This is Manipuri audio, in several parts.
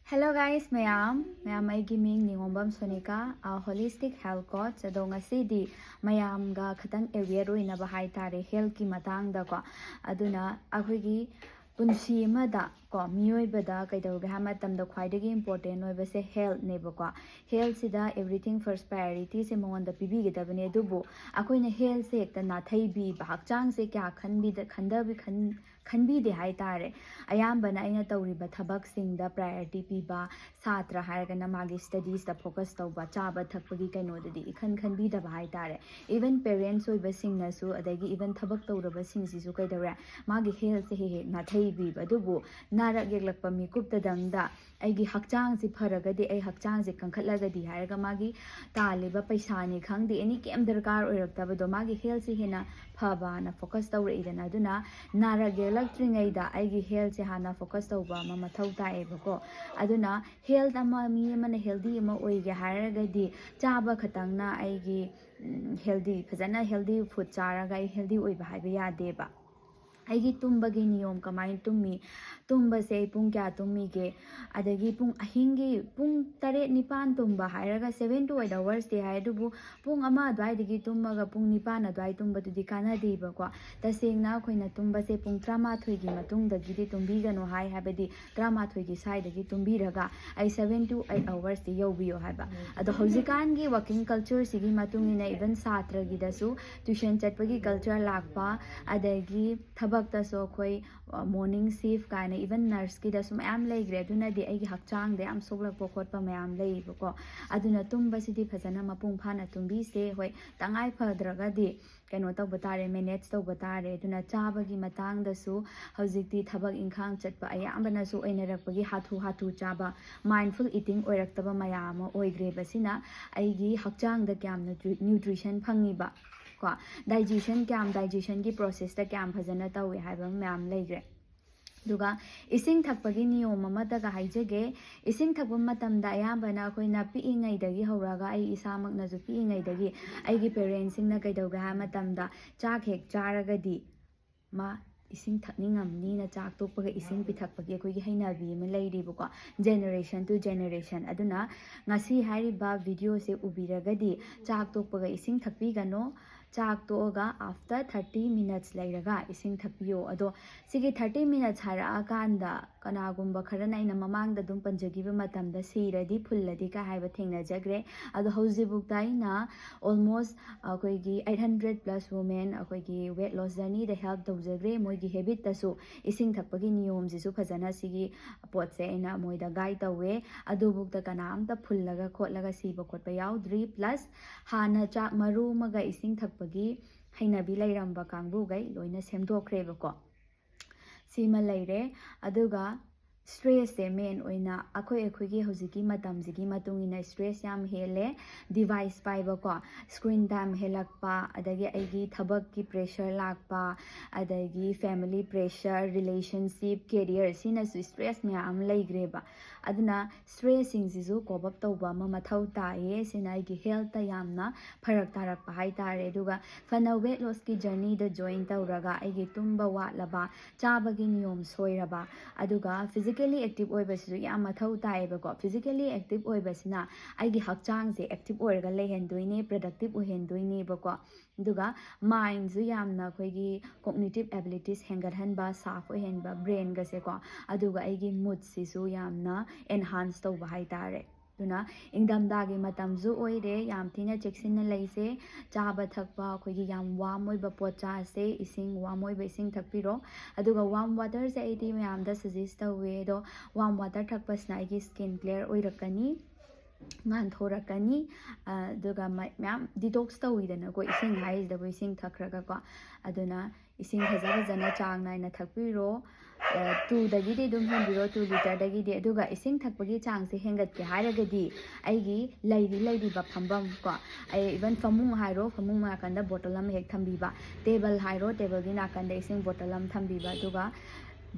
Hello guys, mayam ay giming ningombam sonika holistic health coach adong asidi mayam ga khatang aware oina ba hai tare health ki matang da ko aduna akhoi punsi amada ko miyoi bada kaidawge ha matam da khwaidagi important oiba se health ne ba ko health sida everything first priority se monda pibi ge dabane dubu akoina health se ekta na thai bi ba hakchang se kya khanbi da khanda bi khanbi de hai tare ayambana aina tawriba thabak singda priority piba satra haragana magi studies da focus tawba chaba thakpagi kaino dadi ikhan khanbi da hai tare even parents oiba singna su adagi even thabak tawraba singsi su kaidawra magi health se he na thai bi badubu narak yeglakpa mi kupta dangda aigi hakchang si pharagadi ai hakchang si kankhatlagadi haraga magi taliba paisa ni khangdi any kem darkar oirakta do magi health si hena phaba na focus tawraidana aduna narak yeglaktringaida aigi health se hana focus tawba ma mathau tae bako aduna health ama mi amana healthy ama oige haragadi chaba khatangna aigi healthy phajana healthy food charaga ai healthy oiba haiba yadeba aigi tumbagi niyom kamai tumba se pung kya tumige adagi pung ahingi pung tare nipan tumba hairaga 7 to 8 hours de hai dubu pung ama adwai digi tummaga pung nipan adwai tumba tu dikana deba kwa tasengna khoina tumba se pung trama thoigi matung dagi di tumbi gano hai habadi trama thoigi sai dagi tumbi raga ai 7 to 8 hours de yobiyo haiba ado hojikan gi working culture sigi matung ina even satra gi dasu tuition chatpagi culture lakpa adagi thabakta so khoi morning shift kaina even nurse ki da sum am leigre aduna di ai hakchang de am soglakpo khotpa mayam leibako aduna tumba sidi phajana mapung phana tumbi se hoi tangai phadraga di kaino tawba tare manage tawba tare aduna chabagi matang da su hojikti thabak inkhang chatpa ayambana su oinarakpagi hathu chaba mindful eating oiraktaba mayam oigre basina aigi hakchang da kyam nutrition phangiba ko digestion ki process da kyam phajana tawi haiba mayam leigre duga ising thakpagi niyom amata ga haijege ising thakpa matamda ayambana akoina piingai dagi horaga ai isamak na ju piingai dagi aigi parents sing na kaidawga ha matamda chak hek charagadi ma ising thakningamni na chak tokpaga ising pithakpagi akoigi hainabi ma leiribako generation to generation aduna ngasi hariba video se ubiragadi chak tokpaga ising thakpigano chak toga after 30 minutes lairaga ising thakpiyo ado sigi 30 minutes hara akanda kanagumba kharana ina mamangda dum panjagiba matamda siradi phulladi ka haiba thengna jagre ado hojibukta ina almost akoigi 800 plus women akoigi weight loss journey da help tawjagre moigi habit tasu ising thakpagi niyom jisu phajana sigi potse ina moida guide tawe ado bukta kana amta phullaga khotlaga siba khotpa yaudri plus hana chak maru maga ising thakpagi hainabi lairamba kangbu gai loina semdokrebako sima leire aduga stress se main oina akhoi gi hojiki matam jigi matungina stress yam hele device paiba ko screen time helakpa adagi aigi thabak ki pressure lakpa adagi family pressure relationship career sina su stress me am laigreba aduna stress sing jisu kobab tawba ma mathau tae sina aigi health ta yamna pharak tarak pa hai tare duga fana weight loss ki journey da join tawraga aigi tumba watlaba chabagi niyom soiraba aduga physically active oibasisu yam mathau taebako physically active oibasina aigi hakchang se active oiraga lehendoine productive ohendoine bako duga mind ju yamna khoigi cognitive abilities hengathanba saf ohenba brain ga se ko aduga aigi mood sisu yamna enhance tawba hai tare duna ingdamdagi matamju oire yam thina cheksinna leise chaba thakpa khoigi yam warm oiba pocha se ising warm oiba ising thakpiro aduga warm water se id mayam da suggest tawe do warm water thakpasna igi skin clear oirakani ngan thorakani aduga mayam detox tawidana ko ising hais da ko ising thakraga ko aduna ising jana chang naina thakpiro 2 dagidi dum hendiro 2 liter dagidi aduga ising thakpagi chang se hengat ke haragadi aigi laidi ba phambam ko ai even famung hairo famung ma kanda bottle am hek thambiba table hairo table gi na kanda ising bottle am thambiba aduga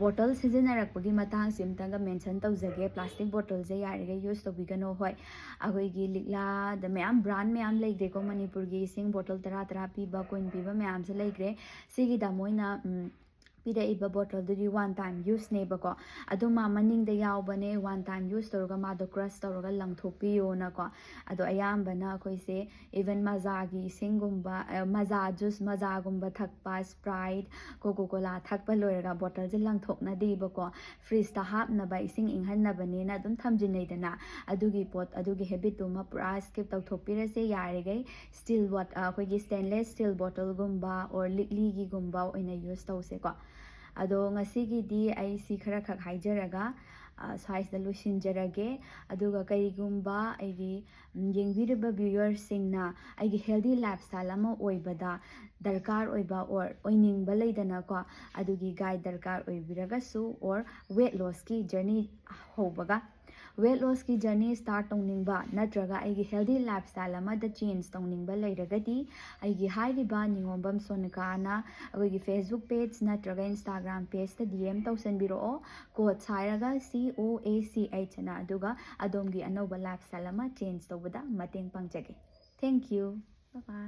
bottle sizinarapagi matang simtanga mention tawjage plastic bottle je yarige use tobigano hoi agoigi likla the mayam brand mayam like deko manipur gi ising bottle tara pi ba coin pi ba mayam se like re sigi da moina ꯄꯤꯔꯛꯏꯕ ꯕꯣꯇꯜꯗꯨꯗꯤ one time use ꯅꯦꯕꯀꯣ ꯑꯗꯣ ꯃꯥ ꯃꯅꯤꯡꯗ ꯌꯥꯎꯕꯅꯦ one time use ꯇꯧꯔꯒ ꯃꯥꯗꯣ crush ꯇꯧꯔꯒ ꯂꯪꯊꯣꯛꯄꯤꯌꯣꯅꯀꯣ ꯑꯗꯣ ꯑꯌꯥꯝꯕꯅ ꯑꯩꯈꯣꯏꯁꯦ even ꯃꯖꯥꯒꯤ ꯏꯁꯤꯡꯒꯨꯝꯕ ꯃꯖꯥ ꯖꯨꯁ ꯃꯖꯥꯒꯨꯝꯕ ꯊꯛꯄ ꯁ꯭ꯄ꯭ꯔꯥꯏꯠ ꯀꯣꯀꯣ ꯀꯣꯂꯥ ꯊꯛꯄ ꯂꯣꯏꯔꯒ ꯕꯣꯇꯜꯁꯦ ꯂꯪꯊꯣꯛꯅꯗꯦꯕꯀꯣ ꯐ꯭ꯔꯤꯖꯇ ꯍꯥꯞꯅꯕ ꯏꯁꯤꯡ ꯏꯪꯍꯟꯅꯕꯅꯦꯅ ꯑꯗꯨꯝ ꯊꯝꯖꯤꯟꯅꯩꯗꯅ ꯑꯗꯨꯒꯤ ꯍꯦꯕꯤꯠꯇꯨꯃ ꯄꯨꯔꯥ ꯁ꯭ꯀꯤꯞ ꯇꯧꯊꯣꯛꯄꯤꯔꯁꯦ ꯌꯥꯔꯤꯈꯩ ꯑꯩꯈꯣꯏꯒꯤ ꯁ꯭ꯇꯦꯟꯂꯦꯁ ꯁ꯭ꯇꯤꯜ ꯕꯣꯇꯜꯒꯨꯝꯕ ꯑꯣꯔ ꯂꯤꯛꯂꯤꯒꯤꯒꯨꯝꯕ ꯑꯣꯏꯅ ꯌꯨꯁ ꯇꯧꯁꯦꯀꯣ ꯑꯗꯣ ꯉꯁꯤꯒꯤꯗꯤ ꯑꯩ ꯁꯤ ꯈꯔꯈꯛ ꯍꯥꯏꯖꯔꯒ ꯁ꯭ꯋꯥꯏꯁꯤꯗ ꯂꯣꯏꯁꯤꯟꯖꯔꯒꯦ ꯑꯗꯨꯒ ꯀꯔꯤꯒꯨꯝꯕ ꯑꯩꯒꯤ ꯌꯦꯡꯕꯤꯔꯤꯕ ꯚ꯭ꯌꯨꯌꯔꯁꯤꯡꯅ ꯑꯩꯒꯤ ꯍꯦꯜꯗꯤ ꯂꯥꯏꯐꯁ꯭ꯇꯥꯏꯜ ꯑꯃ ꯑꯣꯏꯕꯗ ꯗꯔꯀꯥꯔ ꯑꯣꯏꯕ ꯑꯣꯔ ꯑꯣꯏꯅꯤꯡꯕ ꯂꯩꯗꯅꯀꯣ ꯑꯗꯨꯒꯤ ꯒꯥꯏꯗ ꯗꯔꯀꯥꯔ ꯑꯣꯏꯕꯤꯔꯒꯁꯨ ꯑꯣꯔ ꯋꯦꯠ ꯂꯣꯁꯀꯤ ꯖꯔꯅꯤ ꯍꯧꯕꯒ ꯋꯦꯠ ꯂꯣꯁꯀꯤ ꯖꯔꯅꯤ ꯁ꯭ꯇꯥꯔꯠ ꯇꯧꯅꯤꯡꯕ ꯅꯠꯇ꯭ꯔꯒ ꯑꯩꯒꯤ ꯍꯦꯜꯗꯤ ꯂꯥꯏꯐꯁ꯭ꯇꯥꯏꯜ ꯑꯃꯗ ꯆꯦꯟꯖ ꯇꯧꯅꯤꯡꯕ ꯂꯩꯔꯒꯗꯤ ꯑꯩꯒꯤ ꯍꯥꯏꯔꯤꯕ ꯅꯤꯉꯣꯝꯕꯝ ꯁꯣꯅꯤꯀꯥꯅ ꯑꯩꯈꯣꯏꯒꯤ ꯐꯦꯁꯕꯨꯛ ꯄꯦꯖ ꯅꯠꯇ꯭ꯔꯒ ꯏꯟꯁꯇꯥꯒ꯭ꯔꯥꯝ ꯄꯦꯖꯇ DM ꯇꯧꯁꯟꯕꯤꯔꯛꯑꯣ ꯀꯣꯠꯁ ꯍꯥꯏꯔꯒ COACH ꯑꯅ ꯑꯗꯨꯒ ꯑꯗꯣꯝꯒꯤ ꯑꯅꯧꯕ ꯂꯥꯏꯐꯁ꯭ꯇꯥꯏꯜ ꯑꯃ ꯆꯦꯟꯖ ꯇꯧꯕꯗ ꯃꯇꯦꯡ ꯄꯥꯡꯖꯒꯦ ꯊꯦꯡꯛ ꯌꯨ ꯕꯥꯏ ꯕꯥꯏ